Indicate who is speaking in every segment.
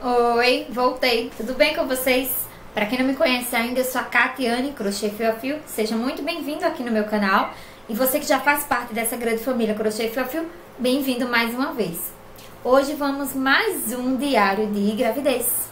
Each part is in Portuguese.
Speaker 1: Oi, voltei. Tudo bem com vocês? Para quem não me conhece ainda, eu sou a Catiane, Crochê Fio a Fio. Seja muito bem-vindo aqui no meu canal. E você que já faz parte dessa grande família Crochê Fio a Fio, bem-vindo mais uma vez. Hoje vamos mais um diário de gravidez.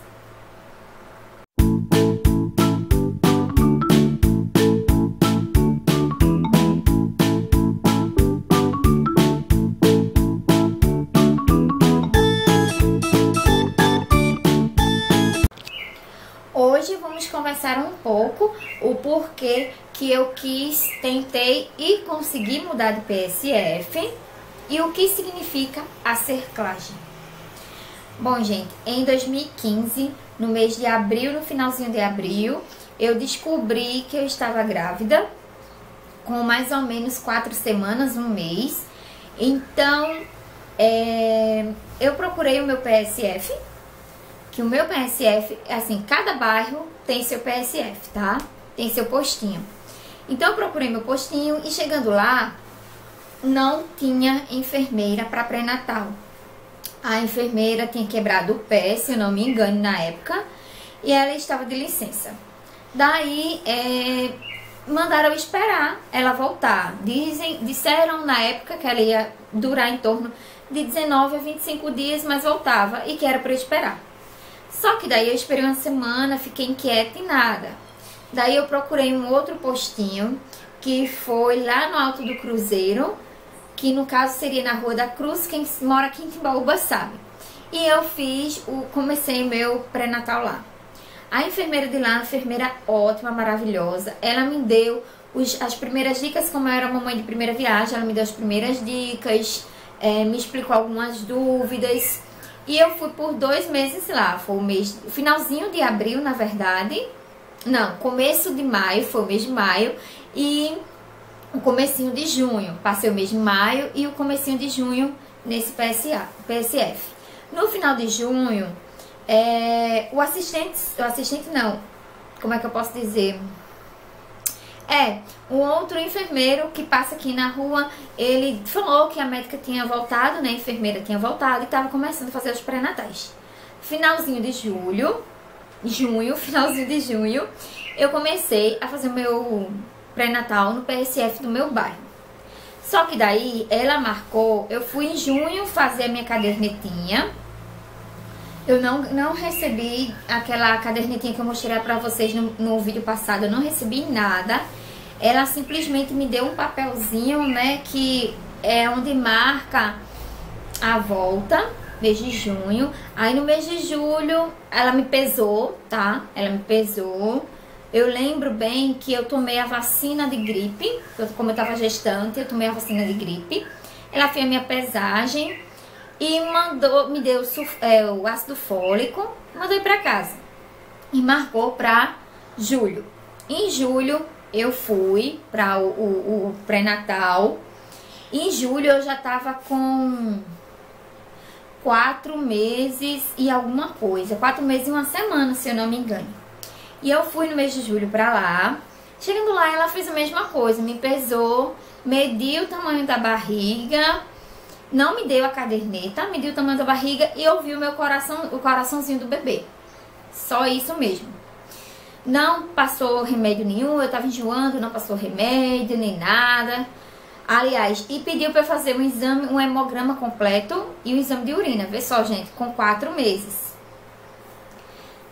Speaker 1: Hoje vamos conversar um pouco o porquê que eu tentei e consegui mudar de PSF e o que significa a cerclagem. Bom, gente, em 2015, no mês de abril, no finalzinho de abril, eu descobri que eu estava grávida com mais ou menos 4 semanas, um mês. Então, eu procurei o meu PSF. Que o meu PSF, assim, cada bairro tem seu PSF, tá? Tem seu postinho. Então, eu procurei meu postinho e chegando lá, não tinha enfermeira para pré-natal. A enfermeira tinha quebrado o pé, se eu não me engano, na época, e ela estava de licença. Daí, mandaram eu esperar ela voltar. Disseram na época que ela ia durar em torno de 19 a 25 dias, mas voltava e que era para eu esperar. Só que daí eu esperei uma semana, fiquei inquieta e nada. Daí eu procurei um outro postinho, que foi lá no Alto do Cruzeiro, que no caso seria na Rua da Cruz, quem mora aqui em Timbaúba sabe. E eu comecei meu pré-natal lá. A enfermeira de lá, uma enfermeira ótima, maravilhosa, ela me deu as primeiras dicas, como eu era mamãe de primeira viagem, ela me deu as primeiras dicas, me explicou algumas dúvidas. E eu fui por 2 meses lá, foi o finalzinho de abril, na verdade. Não, começo de maio, foi o mês de maio. E o comecinho de junho, passei o mês de maio e o comecinho de junho nesse PSF. No final de junho, o assistente não, como é que eu posso dizer? Um outro enfermeiro que passa aqui na rua, ele falou que a médica tinha voltado, né? A enfermeira tinha voltado e estava começando a fazer os pré-natais. Finalzinho de finalzinho de junho, eu comecei a fazer o meu pré-natal no PSF do meu bairro. Só que daí, ela marcou, eu fui em junho fazer a minha cadernetinha. Eu não recebi aquela cadernetinha que eu mostrei pra vocês no vídeo passado, eu não recebi nada. Ela simplesmente me deu um papelzinho, né, que é onde marca a volta, mês de junho. Aí no mês de julho, ela me pesou, tá? Ela me pesou. Eu lembro bem que eu tomei a vacina de gripe, como eu tava gestante, eu tomei a vacina de gripe. Ela fez a minha pesagem e me deu o ácido fólico, mandou ir pra casa. E marcou pra julho. Em julho, eu fui para o pré-natal. Em julho eu já tava com 4 meses e alguma coisa. 4 meses e uma semana, se eu não me engano. E eu fui no mês de julho pra lá. Chegando lá, ela fez a mesma coisa. Me pesou, mediu o tamanho da barriga. Não me deu a caderneta, mediu o tamanho da barriga e ouviu o coraçãozinho do bebê. Só isso mesmo. Não passou remédio nenhum, eu tava enjoando, não passou remédio, nem nada. Aliás, e pediu pra eu fazer um exame, um hemograma completo e um exame de urina. Vê só, gente, com 4 meses.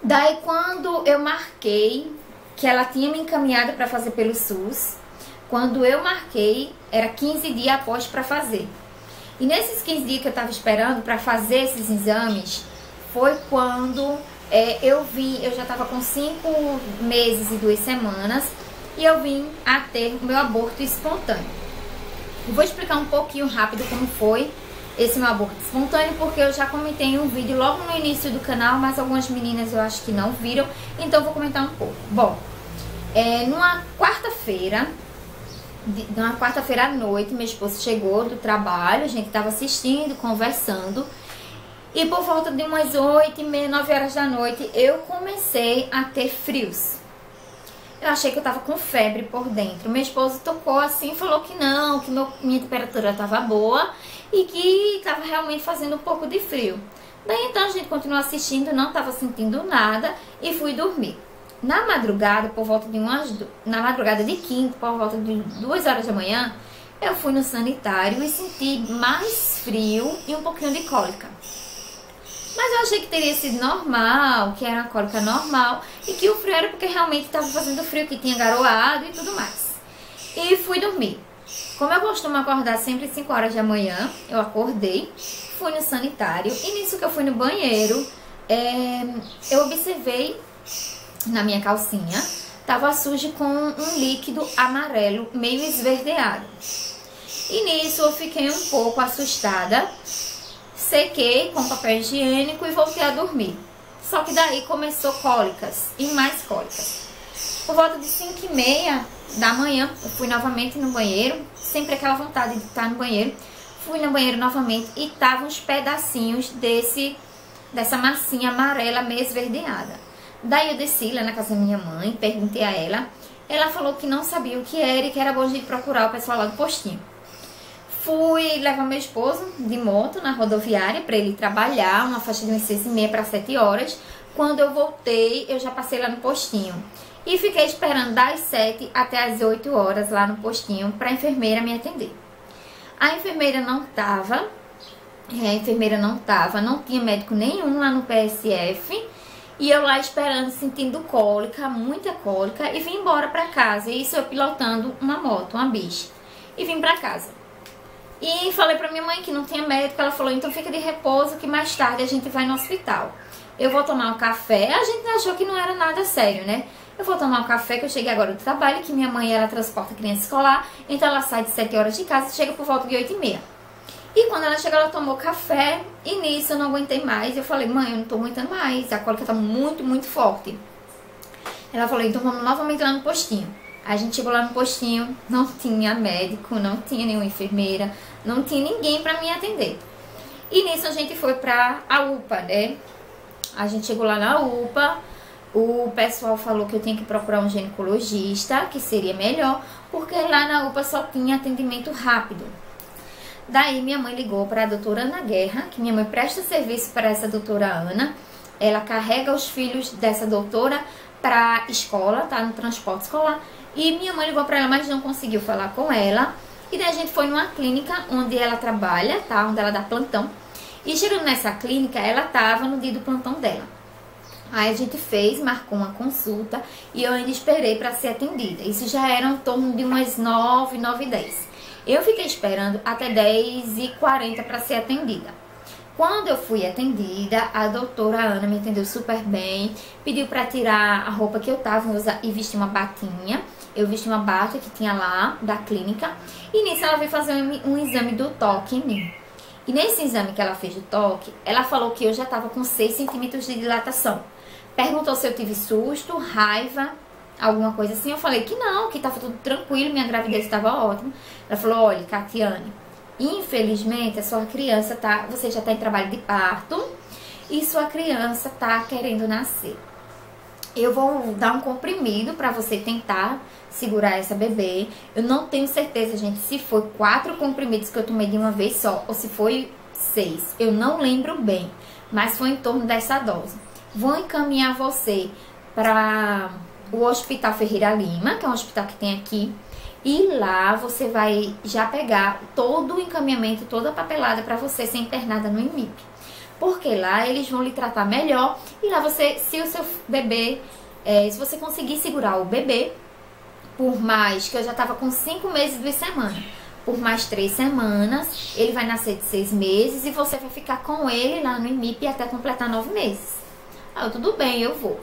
Speaker 1: Daí, quando eu marquei, que ela tinha me encaminhado pra fazer pelo SUS, quando eu marquei, era 15 dias após pra fazer. E nesses 15 dias que eu tava esperando pra fazer esses exames, foi quando eu já tava com 5 meses e 2 semanas e eu vim a ter o meu aborto espontâneo. Eu vou explicar um pouquinho rápido como foi esse meu aborto espontâneo, porque eu já comentei em um vídeo logo no início do canal, mas algumas meninas eu acho que não viram, então eu vou comentar um pouco. Bom, numa quarta-feira à noite, meu esposo chegou do trabalho, a gente tava assistindo, conversando. E por volta de umas 8h30, 9 horas da noite, eu comecei a ter frios. Eu achei que eu tava com febre por dentro. Meu esposo tocou assim, falou que não, que minha temperatura tava boa e que tava realmente fazendo um pouco de frio. Daí então a gente continuou assistindo, não estava sentindo nada e fui dormir. Na madrugada, na madrugada de quinta, por volta de 2 horas da manhã, eu fui no sanitário e senti mais frio e um pouquinho de cólica. Mas eu achei que teria sido normal, que era uma cólica normal e que o frio era porque realmente estava fazendo frio, que tinha garoado e tudo mais. E fui dormir. Como eu costumo acordar sempre às 5 horas da manhã, eu acordei, fui no sanitário e nisso que eu fui no banheiro, eu observei na minha calcinha, estava suja com um líquido amarelo meio esverdeado. E nisso eu fiquei um pouco assustada, sequei com papel higiênico e voltei a dormir. Só que daí começou cólicas e mais cólicas. Por volta de 5h30 da manhã, eu fui novamente no banheiro, sempre aquela vontade de estar no banheiro. Fui no banheiro novamente e estavam uns pedacinhos dessa massinha amarela meio esverdeada. Daí eu desci lá na casa da minha mãe, perguntei a ela. Ela falou que não sabia o que era e que era bom a gente procurar o pessoal lá do postinho. Fui levar meu esposo de moto na rodoviária para ele trabalhar, uma faixa de umas 6h30 para 7 horas. Quando eu voltei, eu já passei lá no postinho. E fiquei esperando das 7 até as 8 horas lá no postinho para a enfermeira me atender. A enfermeira não estava, não tinha médico nenhum lá no PSF. E eu lá esperando, sentindo cólica, muita cólica, e vim embora para casa. Isso eu pilotando uma moto, uma bicha. E vim para casa. E falei pra minha mãe que não tinha médico. Ela falou, então fica de repouso que mais tarde a gente vai no hospital. Eu vou tomar um café. A gente achou que não era nada sério, né? Eu vou tomar um café, que eu cheguei agora do trabalho, que minha mãe, ela transporta criança escolar. Então ela sai de 7 horas de casa e chega por volta de 8h30. E quando ela chegou, ela tomou café e nisso eu não aguentei mais. Eu falei, mãe, eu não tô aguentando mais, a cólica tá muito, muito forte. Ela falou, então vamos novamente lá no postinho. A gente chegou lá no postinho, não tinha médico, não tinha nenhuma enfermeira, não tinha ninguém pra me atender. E nisso a gente foi pra a UPA, né? A gente chegou lá na UPA, o pessoal falou que eu tinha que procurar um ginecologista, que seria melhor, porque lá na UPA só tinha atendimento rápido. Daí minha mãe ligou para a doutora Ana Guerra, que minha mãe presta serviço para essa doutora Ana. Ela carrega os filhos dessa doutora para escola, tá? No transporte escolar. E minha mãe ligou para ela, mas não conseguiu falar com ela. E daí a gente foi numa clínica onde ela trabalha, tá? Onde ela dá plantão. E chegando nessa clínica, ela tava no dia do plantão dela. Aí a gente marcou uma consulta e eu ainda esperei para ser atendida. Isso já era em torno de umas 9, 9h10. Eu fiquei esperando até 10h40 para ser atendida. Quando eu fui atendida, a doutora Ana me atendeu super bem, pediu para tirar a roupa que eu tava e vestir uma batinha. Eu vesti uma bata que tinha lá da clínica e nisso ela veio fazer um exame do toque em mim. E nesse exame que ela fez do toque, ela falou que eu já tava com 6 centímetros de dilatação. Perguntou se eu tive susto, raiva, alguma coisa assim. Eu falei que não, que tava tudo tranquilo, minha gravidez estava ótima. Ela falou, olha, Catiane, infelizmente a sua criança você já tá em trabalho de parto e sua criança tá querendo nascer. Eu vou dar um comprimido pra você tentar segurar essa bebê. Eu não tenho certeza, gente, se foi 4 comprimidos que eu tomei de uma vez só ou se foi 6. Eu não lembro bem, mas foi em torno dessa dose. Vou encaminhar você para o Hospital Ferreira Lima, que é um hospital que tem aqui. E lá você vai já pegar todo o encaminhamento, toda a papelada para você ser internada no IMIP. Porque lá eles vão lhe tratar melhor. E lá você, se o seu bebê, se você conseguir segurar o bebê, por mais que eu já tava com 5 meses e 2 semanas, por mais 3 semanas, ele vai nascer de 6 meses e você vai ficar com ele lá no IMIP até completar 9 meses. Ah, tudo bem, eu vou.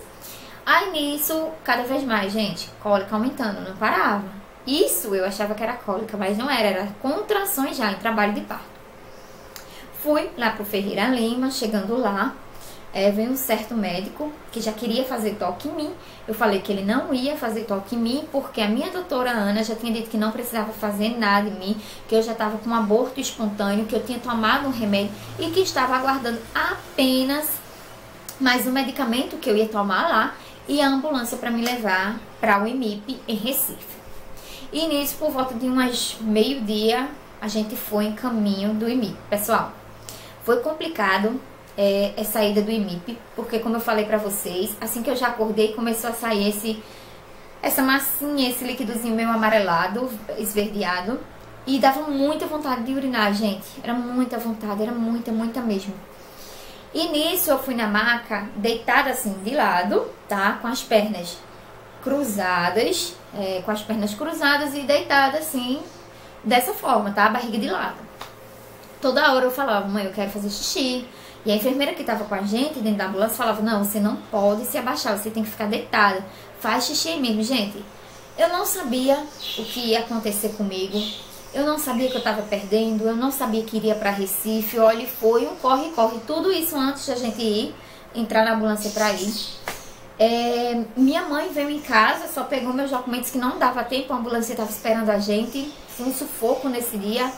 Speaker 1: Aí nisso, cada vez mais, gente, cólica aumentando, não parava. Isso eu achava que era cólica, mas não era, era contrações já em trabalho de parto. Fui lá pro Ferreira Lima, chegando lá, veio um certo médico que já queria fazer toque em mim. Eu falei que ele não ia fazer toque em mim, porque a minha doutora Ana já tinha dito que não precisava fazer nada em mim, que eu já estava com um aborto espontâneo, que eu tinha tomado um remédio e que estava aguardando apenas mais um medicamento que eu ia tomar lá e a ambulância para me levar para o IMIP em Recife. E nisso, por volta de umas meio-dia, a gente foi em caminho do IMIP. Pessoal, foi complicado. é saída do IMIP, porque como eu falei pra vocês, assim que eu já acordei, começou a sair essa massinha, esse líquidozinho meio amarelado, esverdeado, e dava muita vontade de urinar, gente. Era muita vontade, era muita, muita mesmo. E nisso eu fui na maca, deitada assim de lado, tá? Com as pernas cruzadas, e deitada assim, dessa forma, tá? A barriga de lado. Toda hora eu falava, mãe, eu quero fazer xixi. E a enfermeira que tava com a gente dentro da ambulância falava, não, você não pode se abaixar, você tem que ficar deitada. Faz xixi mesmo, gente. Eu não sabia o que ia acontecer comigo. Eu não sabia que eu tava perdendo. Eu não sabia que iria pra Recife. Olha, foi um corre-corre. Tudo isso antes da gente entrar na ambulância pra ir. Minha mãe veio em casa, só pegou meus documentos que não dava tempo. A ambulância tava esperando a gente. Foi um sufoco nesse dia.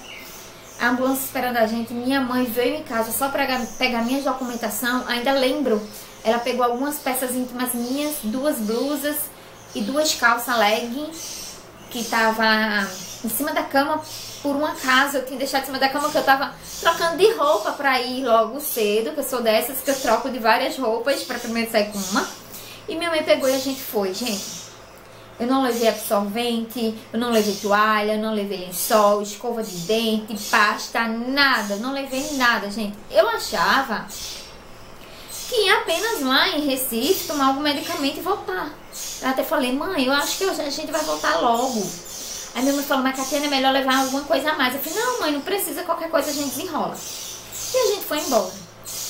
Speaker 1: A ambulância esperando a gente. Minha mãe veio em casa só pra pegar minha documentação. Ainda lembro. Ela pegou algumas peças íntimas minhas, 2 blusas e 2 calças leggings que tava em cima da cama. Por um acaso eu tinha deixado em cima da cama, que eu tava trocando de roupa pra ir logo cedo, que eu sou dessas que eu troco de várias roupas pra primeiro sair com uma. E minha mãe pegou e a gente foi, gente. Eu não levei absorvente, eu não levei toalha, eu não levei lençol, escova de dente, pasta, nada. Não levei nada, gente. Eu achava que ia apenas lá em Recife tomar algum medicamento e voltar. Eu até falei, mãe, eu acho que a gente vai voltar logo. Aí minha mãe falou, mas Catiana, é melhor levar alguma coisa a mais. Eu falei, não, mãe, não precisa, qualquer coisa a gente desenrola. E a gente foi embora.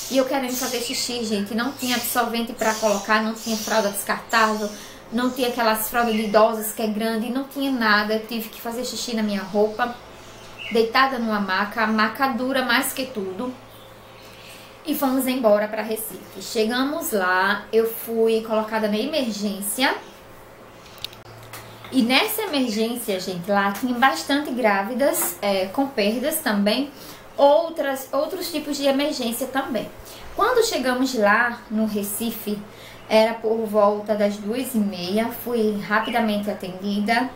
Speaker 1: E eu querendo fazer xixi, gente, não tinha absorvente pra colocar, não tinha fralda descartável, não tinha aquelas fraldas de idosas que é grande, não tinha nada. Eu tive que fazer xixi na minha roupa, deitada numa maca, a maca dura mais que tudo. E fomos embora para Recife. Chegamos lá, eu fui colocada na emergência. E nessa emergência, gente, lá tinha bastante grávidas, com perdas também, outros tipos de emergência também. Quando chegamos lá no Recife, era por volta das 2h30, fui rapidamente atendida.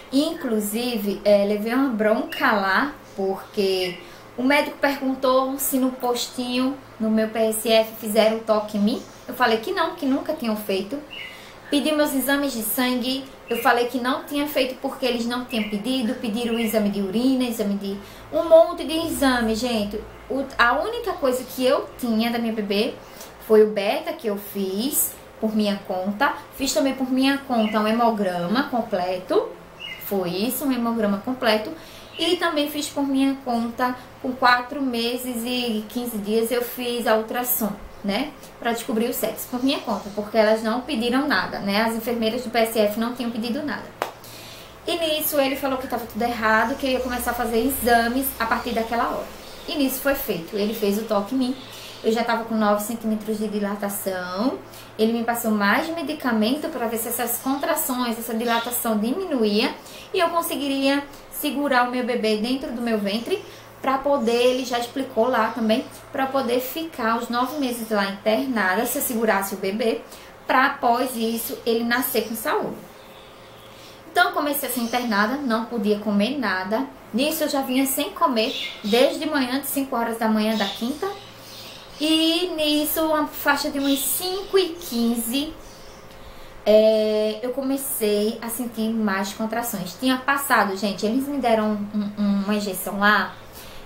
Speaker 1: Inclusive, levei uma bronca lá, porque o médico perguntou se no postinho, no meu PSF, fizeram toque em mim. Eu falei que não, que nunca tinham feito. Pedi meus exames de sangue. Eu falei que não tinha feito porque eles não tinham pedido. Pediram o exame de urina, exame de... um monte de exame, gente. A única coisa que eu tinha da minha bebê foi o beta que eu fiz por minha conta. Fiz também por minha conta um hemograma completo. Foi isso, um hemograma completo. E também fiz por minha conta, com 4 meses e 15 dias, eu fiz a ultrassom, né? Pra descobrir o sexo, por minha conta, porque elas não pediram nada, né? As enfermeiras do PSF não tinham pedido nada. E nisso ele falou que tava tudo errado, que eu ia começar a fazer exames a partir daquela hora. E nisso foi feito. Ele fez o toque em mim. Eu já tava com 9 centímetros de dilatação. Ele me passou mais medicamento para ver se essas contrações, essa dilatação diminuía. E eu conseguiria segurar o meu bebê dentro do meu ventre para poder, ele já explicou lá também, para poder ficar os 9 meses lá internada, se eu segurasse o bebê, para após isso ele nascer com saúde. Então eu comecei a ser internada, não podia comer nada. Nisso eu já vinha sem comer desde manhã, de 5 horas da manhã da quinta. E nisso, uma faixa de umas 5h15, eu comecei a sentir mais contrações. Tinha passado, gente, eles me deram uma injeção lá,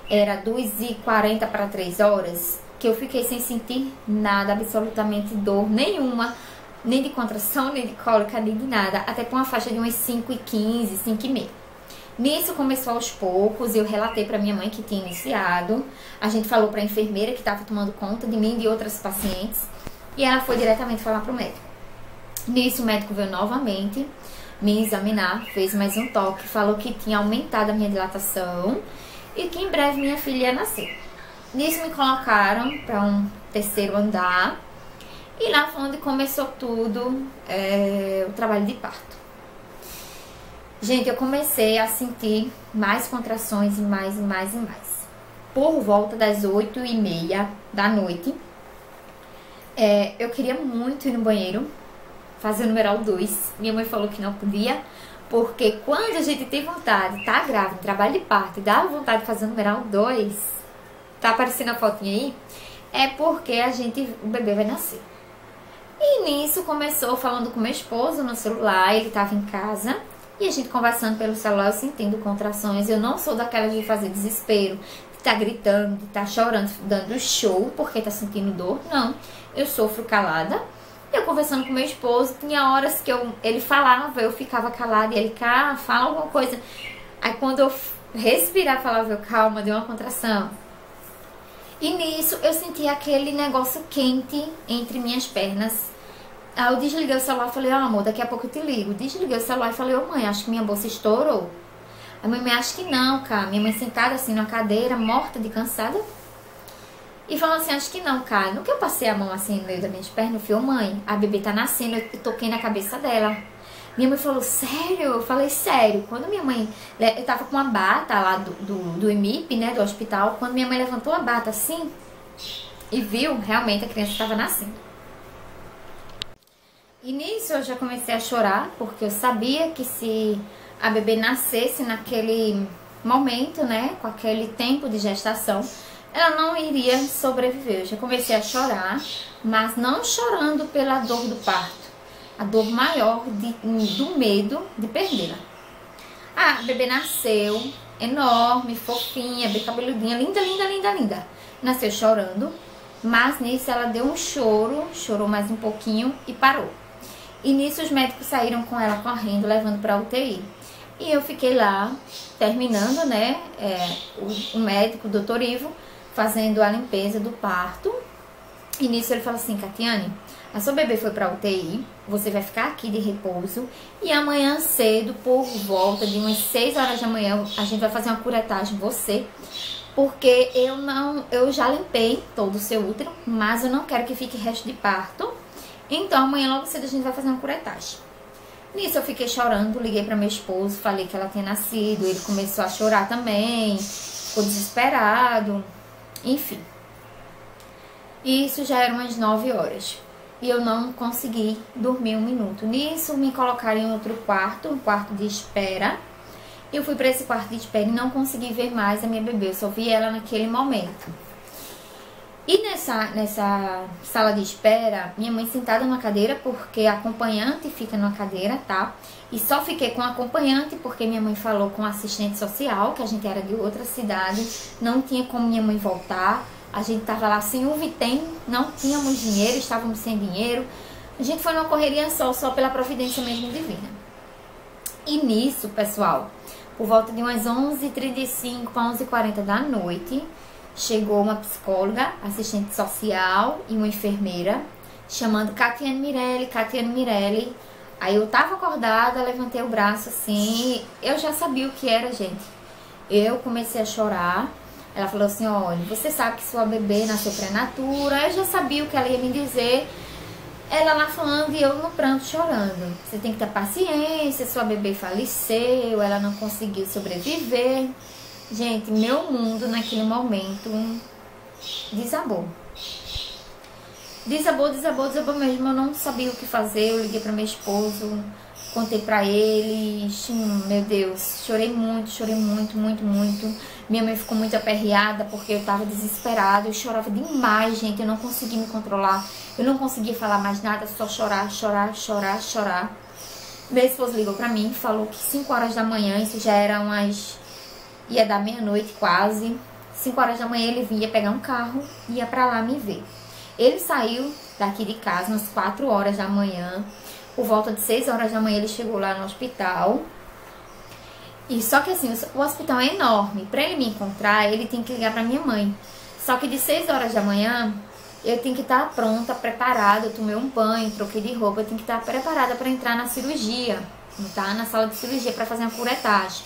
Speaker 1: era 2h40 para 3 horas, que eu fiquei sem sentir nada, absolutamente dor nenhuma, nem de contração, nem de cólica, nem de nada, até por uma faixa de umas 5h15, 5h30. Nisso começou aos poucos, eu relatei para minha mãe que tinha iniciado, a gente falou para a enfermeira que estava tomando conta de mim e de outras pacientes, e ela foi diretamente falar para o médico. Nisso o médico veio novamente me examinar, fez mais um toque, falou que tinha aumentado a minha dilatação e que em breve minha filha ia nascer. Nisso me colocaram para um 3º andar e lá foi onde começou tudo, o trabalho de parto. Gente, eu comecei a sentir mais contrações e mais e mais e mais. Por volta das 8h30 da noite, eu queria muito ir no banheiro, fazer o numeral 2. Minha mãe falou que não podia, porque quando a gente tem vontade, tá grávida, trabalho de parto, e dá vontade de fazer o numeral 2, tá aparecendo a fotinha aí? é porque o bebê vai nascer. E nisso começou falando com meu esposo no celular, ele tava em casa, e a gente conversando pelo celular, eu sentindo contrações. Eu não sou daquelas de fazer desespero, de tá gritando, de tá chorando, dando show porque tá sentindo dor. Não, eu sofro calada. Eu conversando com meu esposo, tinha horas que ele falava, eu ficava calada, e ele, cá, fala alguma coisa. Aí quando eu respirar, falava, eu, calma, deu uma contração. E nisso eu senti aquele negócio quente entre minhas pernas. Aí eu desliguei o celular e falei, amor, daqui a pouco eu te ligo. Desliguei o celular e falei, mãe, acho que minha bolsa estourou. A minha mãe, acho que não, cara. Minha mãe sentada assim na cadeira, morta de cansada. E falou assim, acho que não, cara. No que eu passei a mão assim no meio das minhas pernas, eu falei, mãe, a bebê tá nascendo, eu toquei na cabeça dela. Minha mãe falou, sério? Eu falei, sério. Quando minha mãe, eu tava com uma bata lá do IMIP, né, do hospital. Quando minha mãe levantou a bata assim e viu, realmente a criança estava nascendo. E nisso eu já comecei a chorar, porque eu sabia que se a bebê nascesse naquele momento, né, com aquele tempo de gestação, ela não iria sobreviver. Eu já comecei a chorar, mas não chorando pela dor do parto, a dor maior do medo de perdê-la. A bebê nasceu, enorme, fofinha, bem cabeludinha, linda, linda, linda, linda. Nasceu chorando, mas nisso ela deu um choro, chorou mais um pouquinho e parou. E nisso os médicos saíram com ela correndo, levando para UTI. E eu fiquei lá, terminando, né, o médico, o doutor Ivo, fazendo a limpeza do parto. E nisso ele falou assim, Catiane, a sua bebê foi para UTI, você vai ficar aqui de repouso. E amanhã cedo, por volta de umas 6 horas da manhã, a gente vai fazer uma curetagem em você. Porque eu já limpei todo o seu útero, mas eu não quero que fique resto de parto. Então, amanhã logo cedo a gente vai fazer uma curetagem. Nisso eu fiquei chorando, liguei para meu esposo, falei que ela tinha nascido, ele começou a chorar também, ficou desesperado, enfim. Isso já eram umas 9 horas e eu não consegui dormir um minuto. Nisso me colocaram em outro quarto, um quarto de espera. Eu fui para esse quarto de espera e não consegui ver mais a minha bebê, eu só vi ela naquele momento. E nessa sala de espera, minha mãe sentada numa cadeira, porque a acompanhante fica numa cadeira, tá? E só fiquei com a acompanhante porque minha mãe falou com a assistente social, que a gente era de outra cidade, não tinha como minha mãe voltar. A gente tava lá sem o Vitem, não tínhamos dinheiro, estávamos sem dinheiro. A gente foi numa correria só pela providência mesmo divina. E nisso, pessoal, por volta de umas 11h35 para 11h40 da noite, chegou uma psicóloga, assistente social e uma enfermeira, chamando Catiane Mirelli, Catiane Mirelli. Aí eu tava acordada, levantei o braço assim, eu já sabia o que era, gente. Eu comecei a chorar. Ela falou assim, olha, você sabe que sua bebê nasceu prematura. Eu já sabia o que ela ia me dizer. Ela lá falando e eu no pranto chorando. Você tem que ter paciência, sua bebê faleceu, ela não conseguiu sobreviver. Gente, meu mundo naquele momento desabou. Desabou mesmo. Eu não sabia o que fazer. Eu liguei para meu esposo, contei pra ele. Meu Deus, chorei muito, muito, muito. Minha mãe ficou muito aperreada porque eu tava desesperada. Eu chorava demais, gente. Eu não conseguia me controlar. Eu não conseguia falar mais nada, só chorar. Meu esposo ligou pra mim, falou que 5 horas da manhã, isso já era ia dar meia-noite quase. 5 horas da manhã ele vinha pegar um carro e ia pra lá me ver. Ele saiu daqui de casa umas 4 horas da manhã. Por volta de 6 horas da manhã ele chegou lá no hospital. E só que assim, o hospital é enorme. Pra ele me encontrar, ele tem que ligar pra minha mãe. Só que de 6 horas da manhã, eu tenho que estar pronta, preparada. Eu tomei um banho, troquei de roupa. Eu tenho que estar preparada pra entrar na cirurgia. Tá? Na sala de cirurgia pra fazer uma curetagem.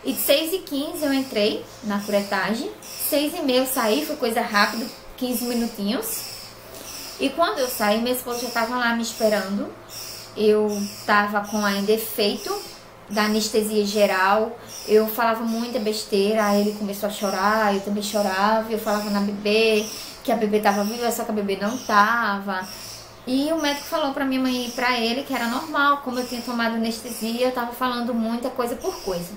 Speaker 1: E de 6h15 eu entrei na curetagem. 6h30 eu saí, foi coisa rápida, 15 minutinhos. E quando eu saí, meu esposo já estava lá me esperando. Eu estava com ainda efeito da anestesia geral. Eu falava muita besteira, aí ele começou a chorar, eu também chorava. Eu falava na bebê, que a bebê estava viva, só que a bebê não estava. E o médico falou pra minha mãe e pra ele que era normal, como eu tinha tomado anestesia, eu estava falando muita coisa por coisa.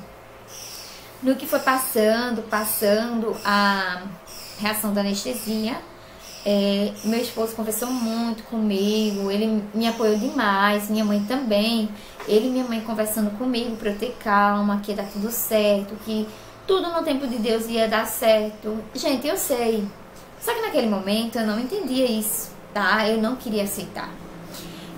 Speaker 1: No que foi passando a reação da anestesia, Meu esposo conversou muito comigo, ele me apoiou demais, minha mãe também. Ele e minha mãe conversando comigo pra eu ter calma, que ia dar tudo certo, que tudo no tempo de Deus ia dar certo. Gente, eu sei. Só que naquele momento eu não entendia isso, tá? Eu não queria aceitar.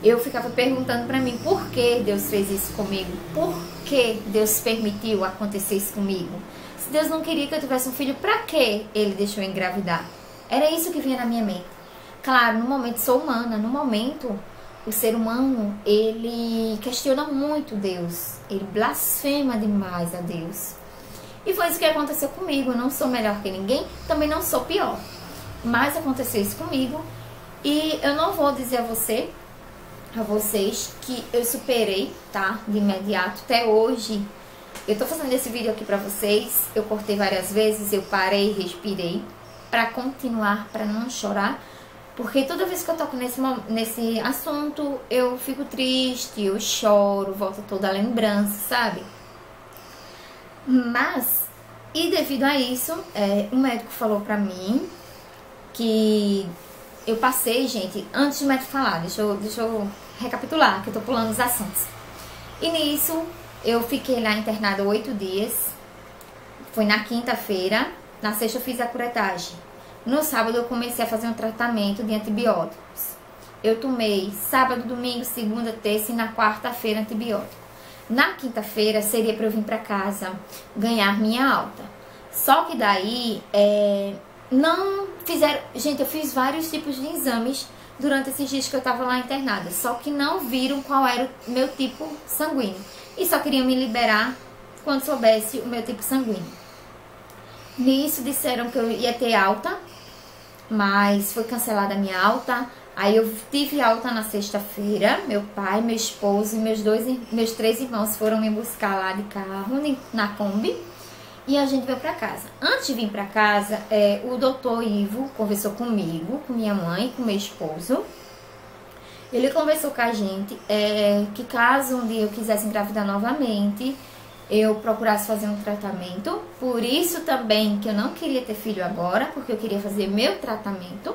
Speaker 1: Eu ficava perguntando pra mim por que Deus fez isso comigo, por que Deus permitiu acontecer isso comigo. Se Deus não queria que eu tivesse um filho, pra que Ele deixou eu engravidar? Era isso que vinha na minha mente. Claro, no momento sou humana, no momento o ser humano, ele questiona muito Deus, ele blasfema demais a Deus. E foi isso que aconteceu comigo. Eu não sou melhor que ninguém, também não sou pior. Mas aconteceu isso comigo e eu não vou dizer a vocês que eu superei, tá? De imediato, até hoje. Eu tô fazendo esse vídeo aqui pra vocês, eu cortei várias vezes, eu parei, respirei pra continuar, pra não chorar, porque toda vez que eu toco nesse assunto, eu fico triste, eu choro, volta toda a lembrança, sabe? Mas, e devido a isso, o médico falou pra mim que eu passei, gente, antes do médico falar, deixa eu recapitular, que eu tô pulando os assuntos. E nisso, eu fiquei lá internada 8 dias, foi na quinta-feira, na sexta eu fiz a curetagem. No sábado eu comecei a fazer um tratamento de antibióticos. Eu tomei sábado, domingo, segunda, terça e na quarta-feira antibiótico. Na quinta-feira seria para eu vir para casa ganhar minha alta. Só que daí não fizeram... Gente, eu fiz vários tipos de exames durante esses dias que eu tava lá internada. Só que não viram qual era o meu tipo sanguíneo. E só queriam me liberar quando soubesse o meu tipo sanguíneo. Nisso disseram que eu ia ter alta, mas foi cancelada a minha alta. Aí eu tive alta na sexta-feira. Meu pai, meu esposo e meus 3 irmãos foram me buscar lá de carro, na Kombi. E a gente veio pra casa. Antes de vir pra casa, o doutor Ivo conversou comigo, com minha mãe, com meu esposo. Ele conversou com a gente que caso um dia eu quisesse engravidar novamente, eu procurasse fazer um tratamento. Por isso também que eu não queria ter filho agora, porque eu queria fazer meu tratamento.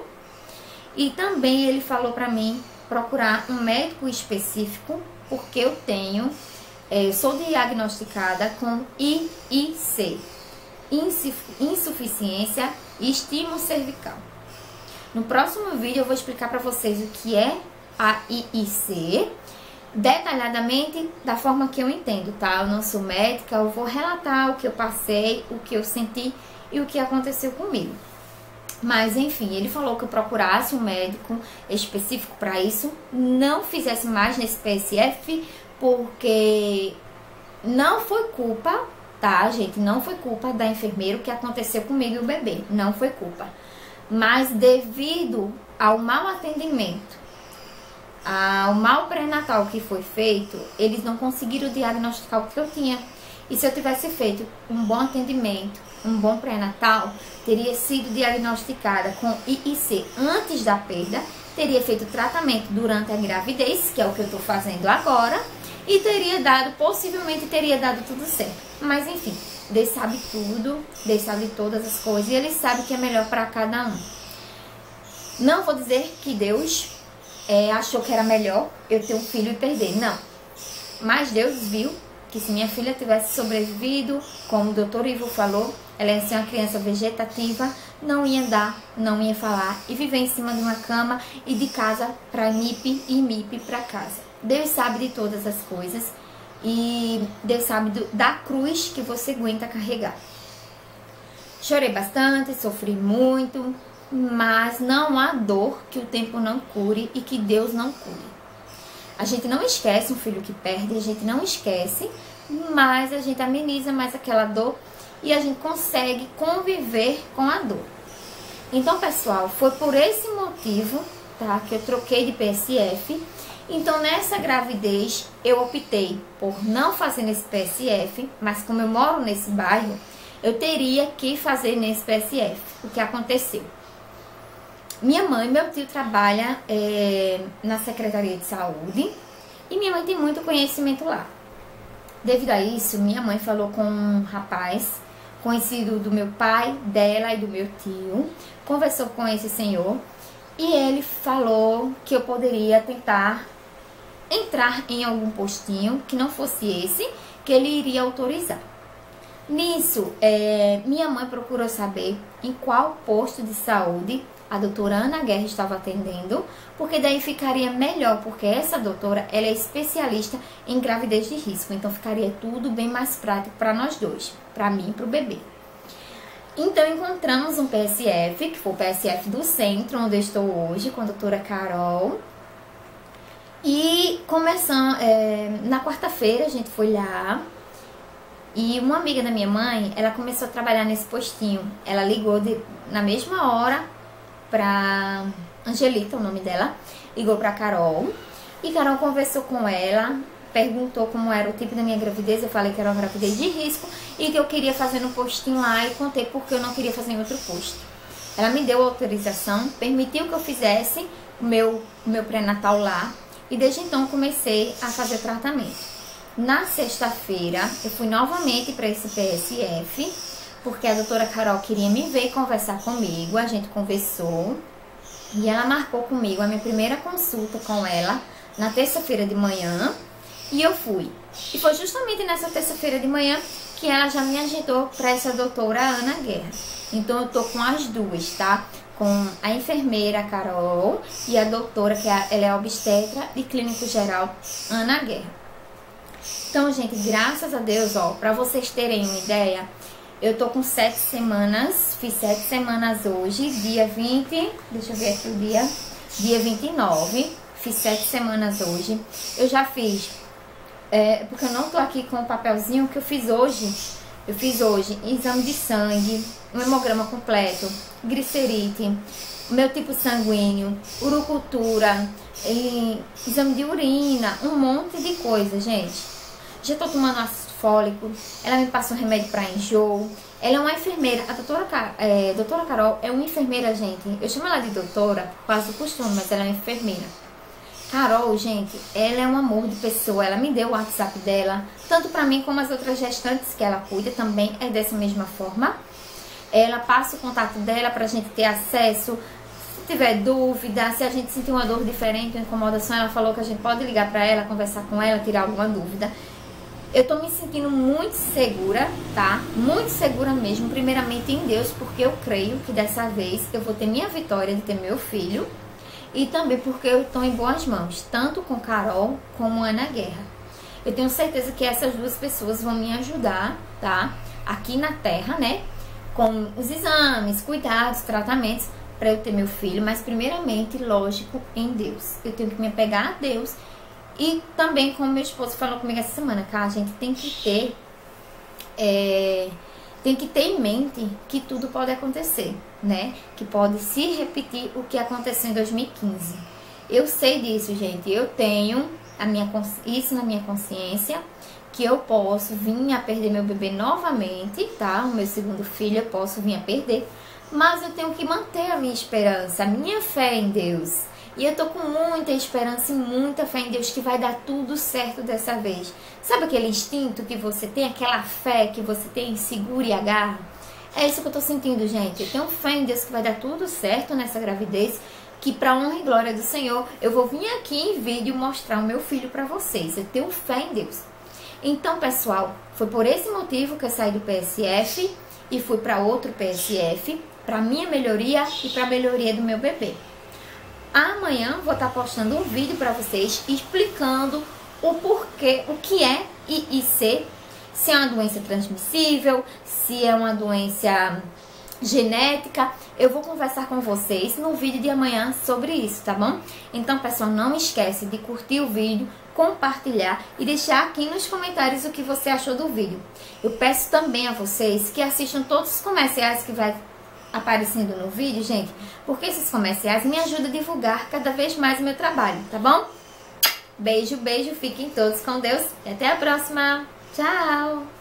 Speaker 1: E também ele falou pra mim procurar um médico específico, porque eu sou diagnosticada com IIC, insuficiência e estímulo cervical. No próximo vídeo eu vou explicar pra vocês o que é a IIC, detalhadamente da forma que eu entendo, tá? Eu não sou médica, eu vou relatar o que eu passei, o que eu senti e o que aconteceu comigo. Mas enfim, ele falou que eu procurasse um médico específico para isso, não fizesse mais nesse PSF, porque não foi culpa, tá, gente? Não foi culpa da enfermeira o que aconteceu comigo e o bebê, não foi culpa. Mas devido ao mau atendimento, ao mau pré-natal que foi feito, eles não conseguiram diagnosticar o que eu tinha. E se eu tivesse feito um bom atendimento, um bom pré-natal, teria sido diagnosticada com IIC antes da perda, teria feito tratamento durante a gravidez, que é o que eu tô fazendo agora, e possivelmente teria dado tudo certo. Mas enfim, Deus sabe tudo, Deus sabe todas as coisas, e Ele sabe o que é melhor para cada um. Não vou dizer que Deus achou que era melhor eu ter um filho e perder, não. Mas Deus viu que se minha filha tivesse sobrevivido, como o doutor Ivo falou, ela ia ser uma criança vegetativa, não ia andar, não ia falar e viver em cima de uma cama e de casa para MIP e MIP para casa. Deus sabe de todas as coisas e Deus sabe da cruz que você aguenta carregar. Chorei bastante, sofri muito, mas não há dor que o tempo não cure e que Deus não cure. A gente não esquece um filho que perde, a gente não esquece, mas a gente ameniza mais aquela dor e a gente consegue conviver com a dor. Então, pessoal, foi por esse motivo, tá, que eu troquei de PSF. Então, nessa gravidez, eu optei por não fazer nesse PSF, mas como eu moro nesse bairro, eu teria que fazer nesse PSF. O que aconteceu? Minha mãe e meu tio trabalham na Secretaria de Saúde e minha mãe tem muito conhecimento lá. Devido a isso, minha mãe falou com um rapaz conhecido do meu pai, dela e do meu tio, conversou com esse senhor E ele falou que eu poderia tentar entrar em algum postinho que não fosse esse, que ele iria autorizar. Nisso, minha mãe procurou saber em qual posto de saúde a doutora Ana Guerra estava atendendo, porque daí ficaria melhor, porque essa doutora, ela é especialista em gravidez de risco, então ficaria tudo bem mais prático para nós dois, para mim e para o bebê. Então encontramos um PSF, que foi o PSF do centro, onde eu estou hoje, com a doutora Carol. E começando, na quarta-feira a gente foi lá, e uma amiga da minha mãe, ela começou a trabalhar nesse postinho. Ela ligou na mesma hora pra Angelita, o nome dela, ligou pra Carol, e Carol conversou com ela, perguntou como era o tipo da minha gravidez. Eu falei que era uma gravidez de risco e que eu queria fazer no postinho lá, e contei porque eu não queria fazer em outro posto. Ela me deu autorização, permitiu que eu fizesse o meu pré-natal lá, e desde então comecei a fazer tratamento. Na sexta-feira eu fui novamente para esse PSF, porque a doutora Carol queria me ver e conversar comigo. A gente conversou e ela marcou comigo a minha primeira consulta com ela na terça-feira de manhã, e eu fui. E foi justamente nessa terça-feira de manhã que ela já me agendou para essa doutora Ana Guerra. Então eu tô com as duas, tá? Com a enfermeira Carol e a doutora, que ela é obstetra e clínico geral, Ana Guerra. Então, gente, graças a Deus, ó, pra vocês terem uma ideia, eu tô com 7 semanas, fiz 7 semanas hoje, dia 20, deixa eu ver aqui o dia 29, fiz 7 semanas hoje. Eu já fiz, porque eu não tô aqui com o papelzinho que eu fiz hoje exame de sangue, um hemograma completo, glicerite, meu tipo sanguíneo, urocultura, exame de urina, um monte de coisa, gente. Já tô tomando ácido fólico, ela me passa um remédio para enjoo. Ela é uma enfermeira, a doutora Carol é uma enfermeira, gente. Eu chamo ela de doutora por causa do costume, mas ela é uma enfermeira. Carol, gente, ela é um amor de pessoa. Ela me deu o WhatsApp dela, tanto para mim como as outras gestantes que ela cuida, também é dessa mesma forma. Ela passa o contato dela pra gente ter acesso. Se tiver dúvida, se a gente sentir uma dor diferente, uma incomodação, ela falou que a gente pode ligar pra ela, conversar com ela, tirar alguma dúvida. Eu tô me sentindo muito segura, tá? Muito segura mesmo, primeiramente em Deus, porque eu creio que dessa vez eu vou ter minha vitória de ter meu filho. E também porque eu estou em boas mãos, tanto com Carol como Ana Guerra. Eu tenho certeza que essas duas pessoas vão me ajudar, tá? Aqui na Terra, né? Com os exames, cuidados, tratamentos, para eu ter meu filho. Mas primeiramente, lógico, em Deus. Eu tenho que me apegar a Deus. E também, como meu esposo falou comigo essa semana, cara, a gente tem que ter em mente que tudo pode acontecer, né? Que pode se repetir o que aconteceu em 2015. Eu sei disso, gente. Eu tenho isso na minha consciência, que eu posso vir a perder meu bebê novamente, tá? O meu segundo filho eu posso vir a perder. Mas eu tenho que manter a minha esperança, a minha fé em Deus. E eu tô com muita esperança e muita fé em Deus que vai dar tudo certo dessa vez. Sabe aquele instinto que você tem, aquela fé que você tem, segura e agarra? É isso que eu tô sentindo, gente. Eu tenho fé em Deus que vai dar tudo certo nessa gravidez, que pra honra e glória do Senhor, eu vou vir aqui em vídeo mostrar o meu filho pra vocês. Eu tenho fé em Deus. Então, pessoal, foi por esse motivo que eu saí do PSF e fui pra outro PSF, pra minha melhoria e pra melhoria do meu bebê. Amanhã vou estar postando um vídeo para vocês explicando o porquê, o que é IIC, se é uma doença transmissível, se é uma doença genética. Eu vou conversar com vocês no vídeo de amanhã sobre isso, tá bom? Então, pessoal, não esquece de curtir o vídeo, compartilhar e deixar aqui nos comentários o que você achou do vídeo. Eu peço também a vocês que assistam todos os comerciais que vai aparecendo no vídeo, gente, porque esses comerciais me ajudam a divulgar cada vez mais o meu trabalho, tá bom? Beijo, beijo, fiquem todos com Deus e até a próxima. Tchau!